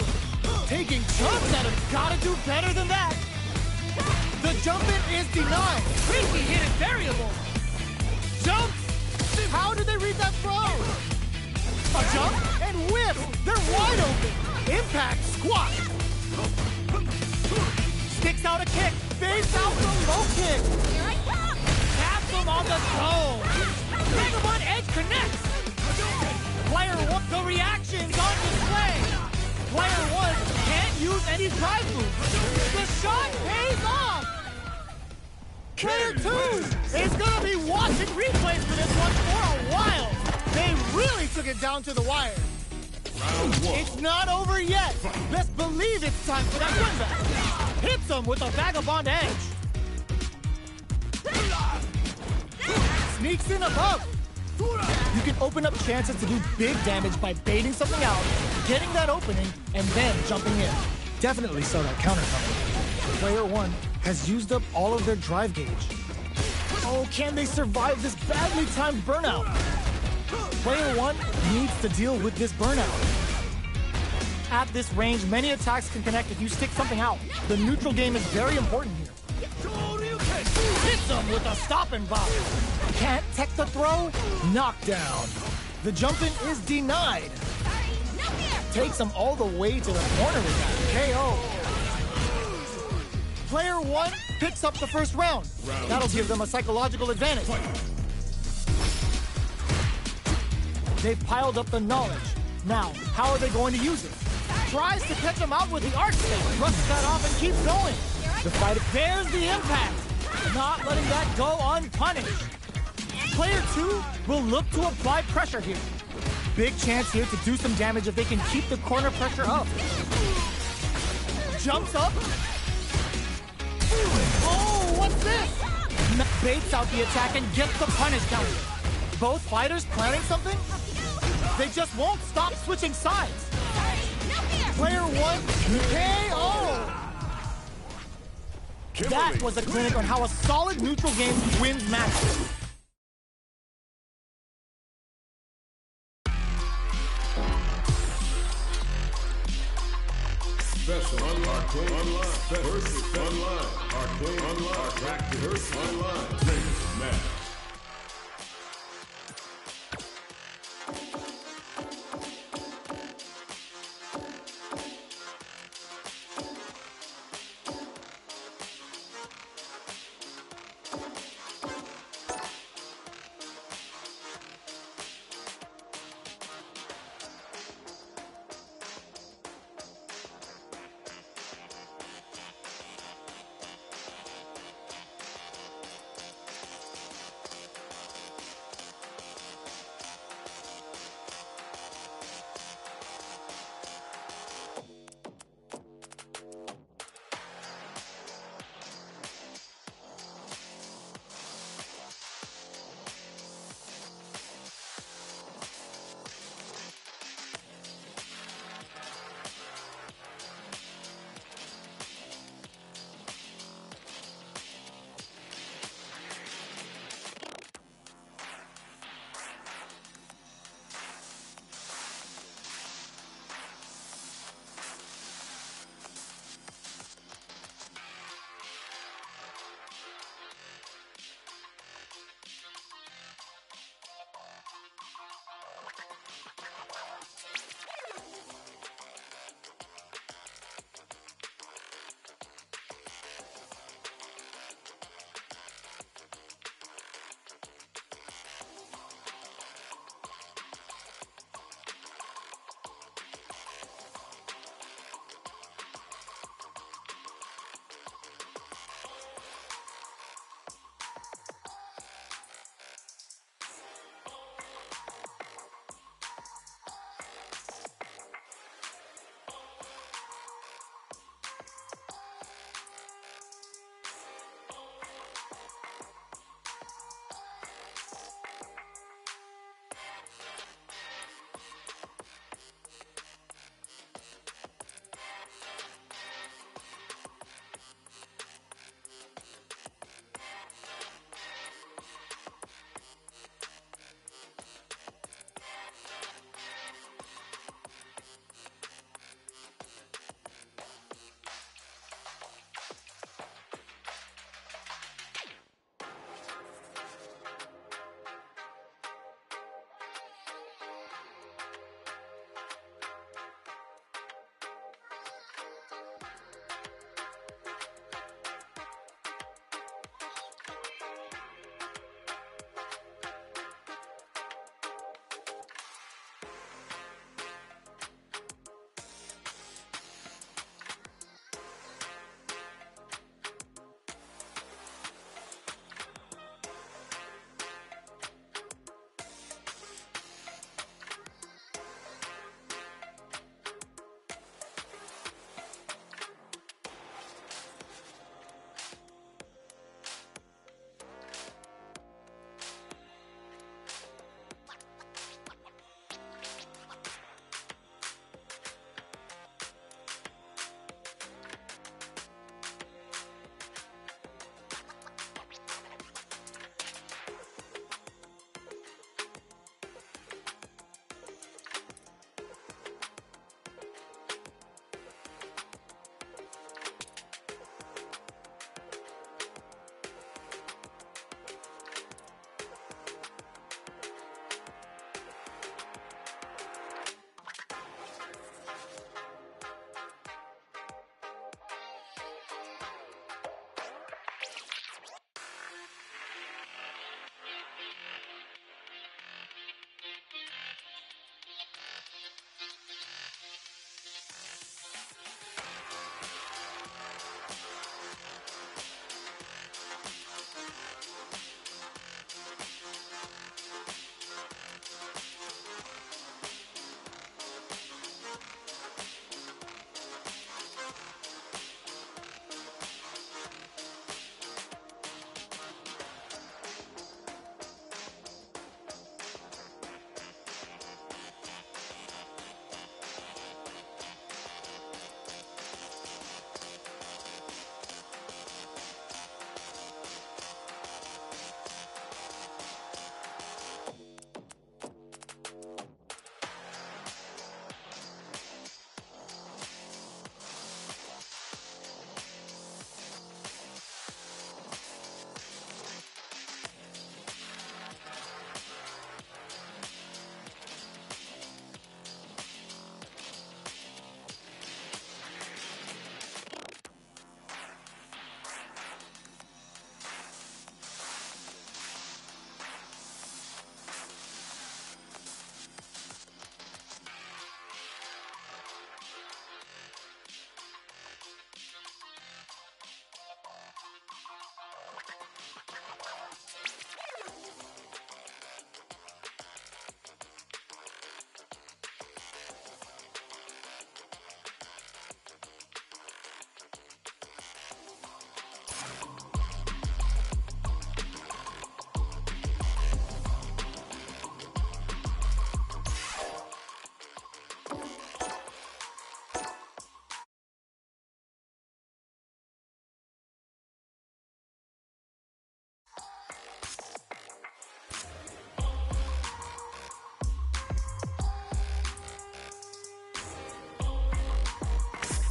Speaker 2: Taking chunks at him. Gotta do better than that. The jump-in is denied. Crazy hidden variable. Jumps. How did they read that throw? A jump and whip. They're wide open. Impact squat. Sticks out a kick. Face out the low kick.
Speaker 3: Here I come!
Speaker 2: Taps him on the toe. Vagabond Edge connects. Player 1, the reactions on display. Player 1 can't use any drive moves. The shot pays off. Player 2 is going to be watching replays for this one for a while. They really took it down to the wire.
Speaker 1: Round 1.
Speaker 2: It's not over yet. Best believe it's time for that comeback. Hits him with a Vagabond Edge. Sneaks in above. You can open up chances to do big damage by baiting something out, getting that opening, and then jumping in. Definitely saw that counter coming. Player 1 has used up all of their drive gauge. Oh, can they survive this badly timed burnout? Player 1 needs to deal with this burnout. At this range, many attacks can connect if you stick something out. The neutral game is very important here. Hits him with a stop and bop. Can't tech the throw? Knockdown. The jump-in is denied. Takes him all the way to the corner with that KO. Player 1 picks up the first round. That'll give them a psychological advantage. They've piled up the knowledge. Now, how are they going to use it? Tries to catch him out with the arch stake. Brushes that off and keeps going. The fight, there's the impact. Not letting that go unpunished. Player 2 will look to apply pressure here. Big chance here to do some damage if they can keep the corner pressure up. Jumps up. Oh, what's this? Baits out the attack and gets the punish counter. Both fighters planning something? They just won't stop switching sides. Player 1, KO! That was a clinic on how a solid neutral game wins matches.
Speaker 1: Special arcade online versus online arcade online practice versus online training match.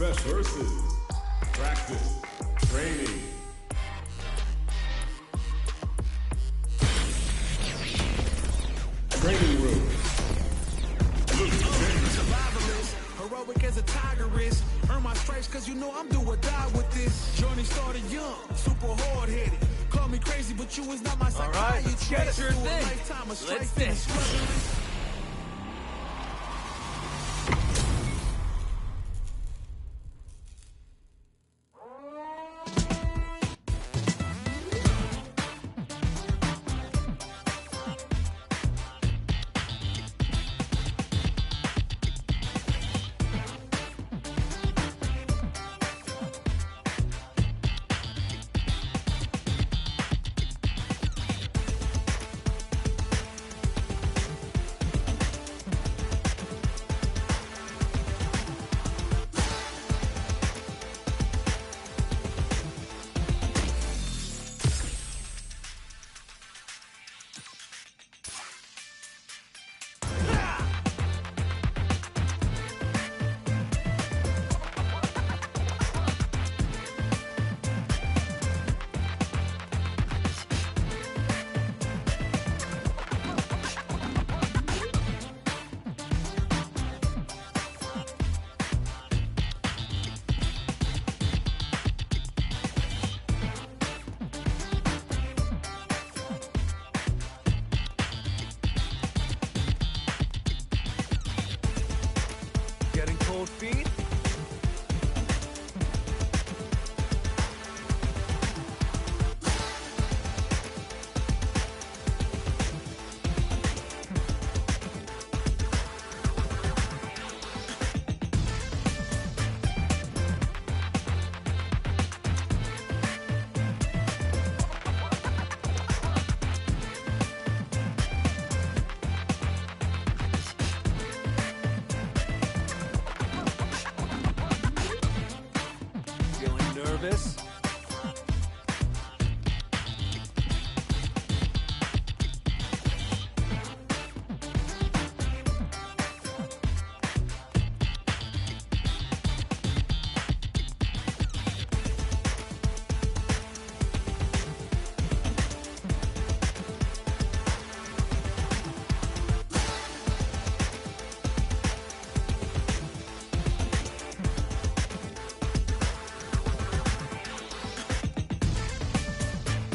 Speaker 1: Best versus. Practice. Training. Training room.
Speaker 4: Survivalist, heroic as a tigeress. Earn my stripes cause you know I'm do or die with this. Journey started young, super hard-headed. Call me crazy, but you is not my psychiatrist.
Speaker 5: Let's get it. Sure thing.
Speaker 4: Lifetime of
Speaker 5: Let's
Speaker 4: strikes and
Speaker 5: think.
Speaker 4: struggling.
Speaker 5: Getting cold feet? Feeling nervous?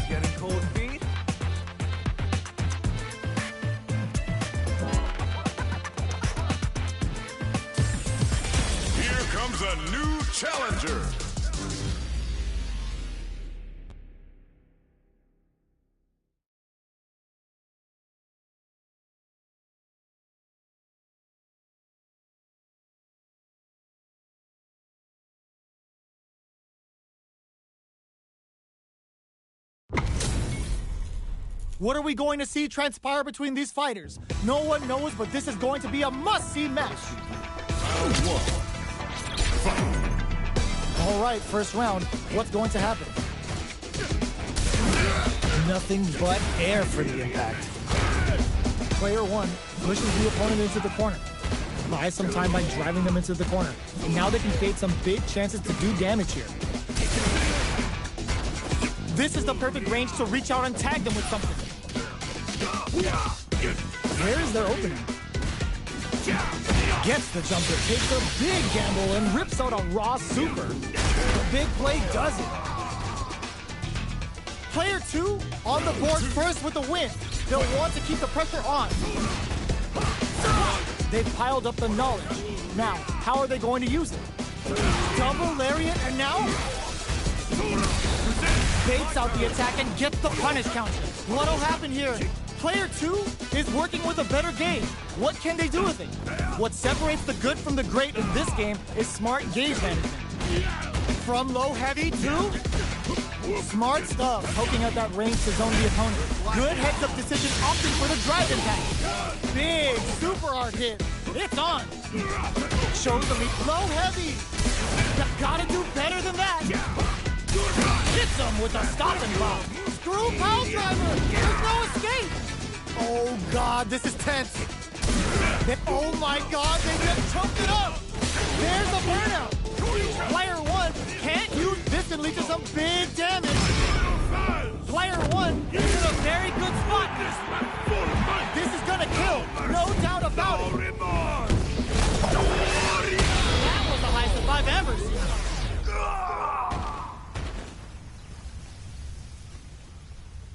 Speaker 5: Getting cold feet?
Speaker 1: Here comes a new challenger.
Speaker 2: What are we going to see transpire between these fighters? No one knows, but this is going to be a must-see match. All right, first round. What's going to happen? Nothing but air for the impact. Player one pushes the opponent into the corner. Buys some time by driving them into the corner. And now they can create some big chances to do damage here. This is the perfect range to reach out and tag them with something. Where is their opening? Gets the jumper, takes a big gamble, and rips out a raw super. The big play does it. Player two on the board first with the win. They'll want to keep the pressure on. They've piled up the knowledge. Now, how are they going to use it? Double lariat, and now baits out the attack and gets the punish counter. What'll happen here? Player two is working with a better game. What can they do with it? What separates the good from the great in this game is smart gauge management. From low heavy to smart stuff, poking out that range to zone the opponent. Good heads-up decision, opting for the drive impact. Big super hard hit. It's on. Shows the lead. Low heavy. Gotta do better than that. Hits him with a stop and bomb. Screw pile driver. There's no escape. Oh God, this is tense. Oh my God, they just choked it up. There's a burnout.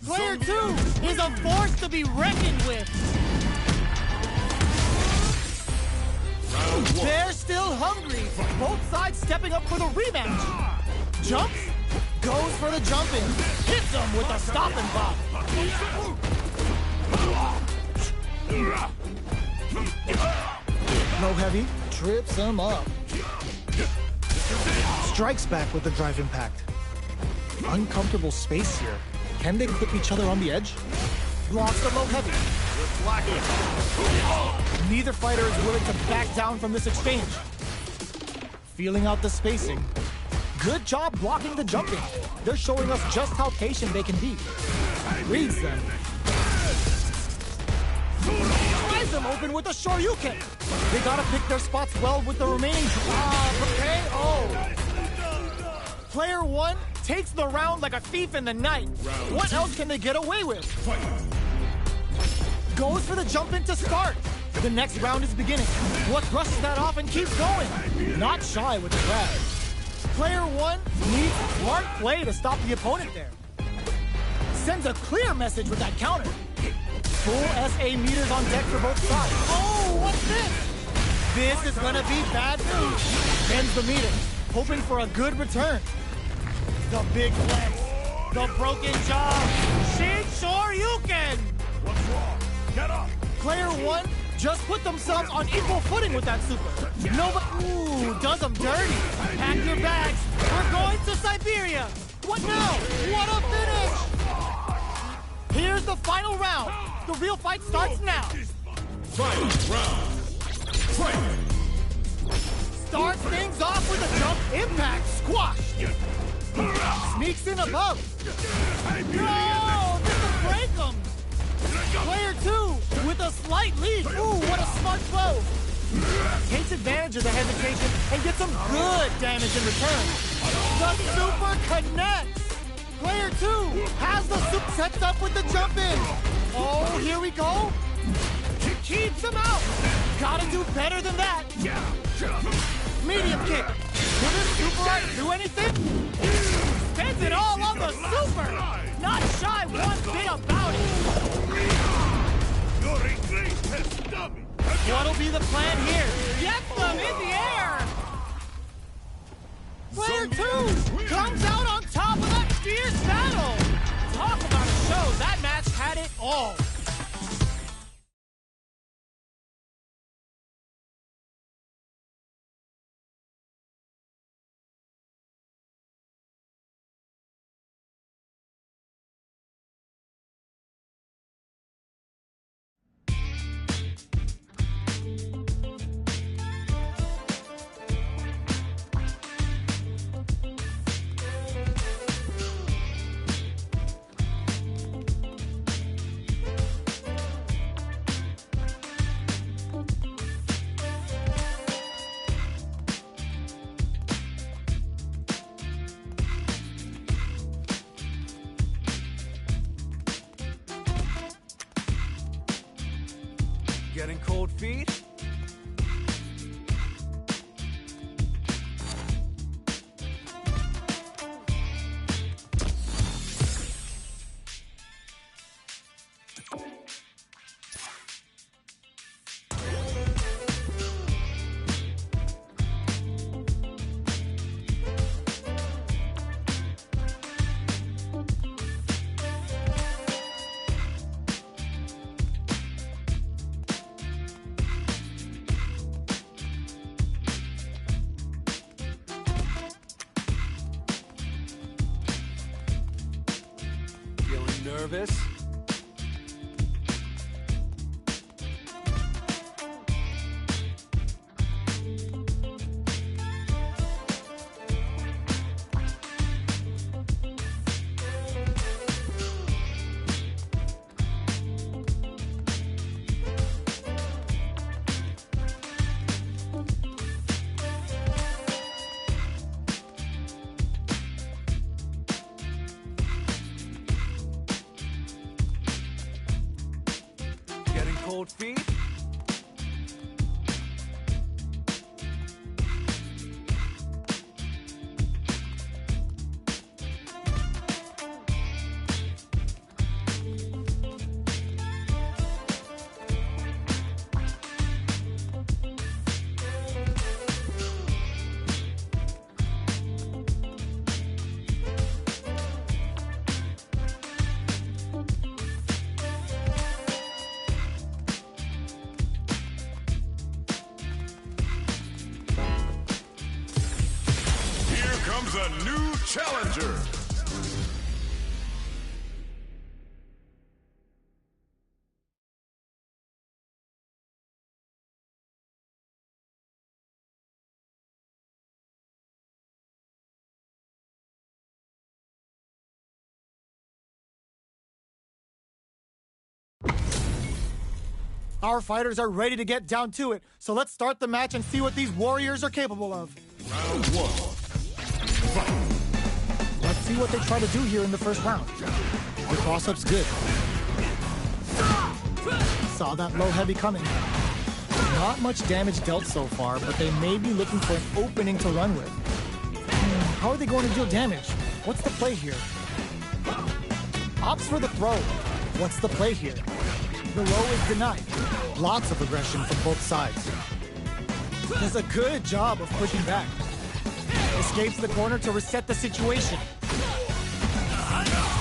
Speaker 2: Player 2 is a force to be reckoned with. They're still hungry. Both sides stepping up for the rematch. Jumps, goes for the jump in. Hits him with a stop and pop. Low heavy, trips him up. Strikes back with the drive impact. Uncomfortable space here. Can they clip each other on the edge? Blocks the low heavy. Neither fighter is willing to back down from this exchange. Feeling out the spacing. Good job blocking the jumping. They're showing us just how patient they can be. Reads them. Tries them open with a Shoryuken. They gotta pick their spots well with the remaining KO. Player 1 takes the round like a thief in the night. What else can they get away with? Goes for the jump in to start. The next round is beginning. What brushes that off and keeps going? Not shy with the grab. Player 1 needs smart play to stop the opponent there. Sends a clear message with that counter. Full SA meters on deck for both sides. Oh, what's this? This is gonna be bad news. Bends the meter, hoping for a good return. The big flex, the broken jaw, Shin Shoryuken!
Speaker 1: What's wrong? Get up!
Speaker 2: Player 1 just put themselves on equal footing with that super. Ooh, does them dirty. Pack your bags, we're going to Siberia. What now? What a finish! Here's the final round. The real fight starts now.
Speaker 1: Final round. Fight!
Speaker 2: Starts things off with a jump impact squash. Sneaks in above. No, this will break him. Player 2 with a slight lead. Ooh, what a smart throw. Takes advantage of the hesitation and gets some good damage in return. The super connects. Player 2 has the super sets up with the jump in. Oh, here we go. Keeps him out. Gotta do better than that. Medium kick. Will this super art do anything? Spends it all on the super. Not shy one bit about it.
Speaker 1: Your English has dummy!
Speaker 2: What'll be the plan here? Get them in the air! Player 2 comes out on top of that fierce battle! Talk about a show, that match had it all!
Speaker 5: Getting cold feet? Nervous? Cold feet?
Speaker 1: comes a new challenger.
Speaker 2: Our fighters are ready to get down to it, so let's start the match and see what these warriors are capable of.
Speaker 1: Round one. Fight.
Speaker 2: Let's see what they try to do here in the first round. The cross-up's good. Saw that low heavy coming. Not much damage dealt so far, but they may be looking for an opening to run with. How are they going to deal damage? What's the play here? Opts for the throw. What's the play here? The low is denied. Lots of aggression from both sides. Does a good job of pushing back. Escapes the corner to reset the situation.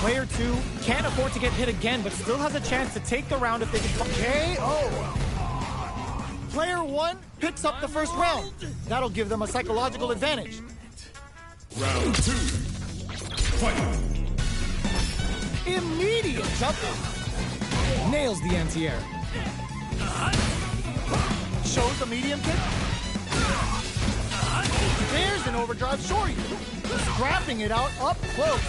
Speaker 2: Player 2 can't afford to get hit again, but still has a chance to take the round if they can KO. Player 1 picks up the first round. That'll give them a psychological advantage.
Speaker 1: Round 2. Fight.
Speaker 2: Immediate jumping. Nails the anti-air. Shows the medium kick. There's an overdrive shorty. Scrapping it out up close.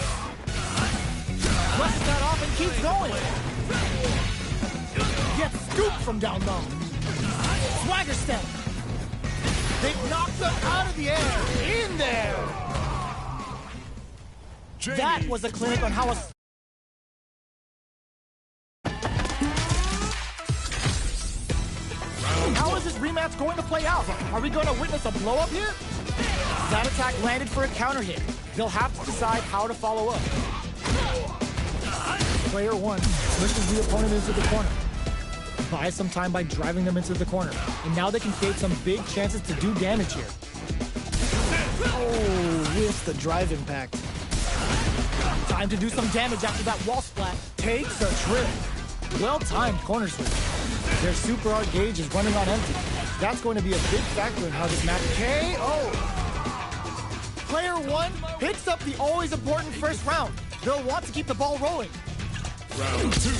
Speaker 2: Brushes that off and keeps going. Gets scooped from down low. Swagger step. They knocked them out of the air. In there. That was a clinic on how a... How is this rematch going to play out? Are we going to witness a blow-up here? That attack landed for a counter hit. They'll have to decide how to follow up. Player 1 pushes the opponent into the corner. Buys some time by driving them into the corner. And now they can create some big chances to do damage here. Oh, with the drive impact. Time to do some damage after that wall splat. Takes a trip. Well-timed corner switch. Their super art gauge is running on empty. That's going to be a big factor in how this match KO. Player 1 picks up the always important first round. They'll want to keep the ball rolling.
Speaker 1: Round 2.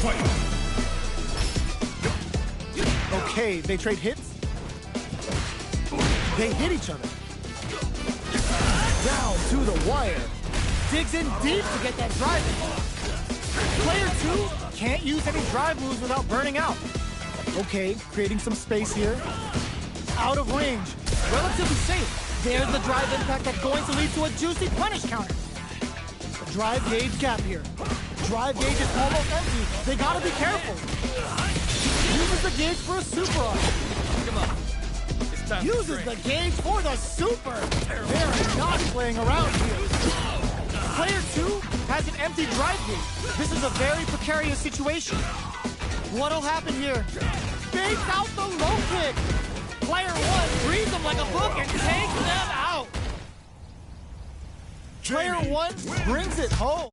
Speaker 1: Fight.
Speaker 2: Okay, they trade hits. They hit each other. Down to the wire. Digs in deep to get that drive in. Player 2 can't use any drive moves without burning out. Okay, creating some space here. Out of range. Relatively safe. There's the drive impact that's going to lead to a juicy punish counter. Drive gauge gap here. Drive gauge is almost empty. They gotta be careful. Uses the gauge for a super art.
Speaker 5: Come on. It's time
Speaker 2: Uses the gauge for the super. They're not playing around here. Player 2 has an empty drive gauge. This is a very precarious situation. What'll happen here? Fakes out the low kick. Player 1 reads them like a book and takes them out. Player 1 brings it home.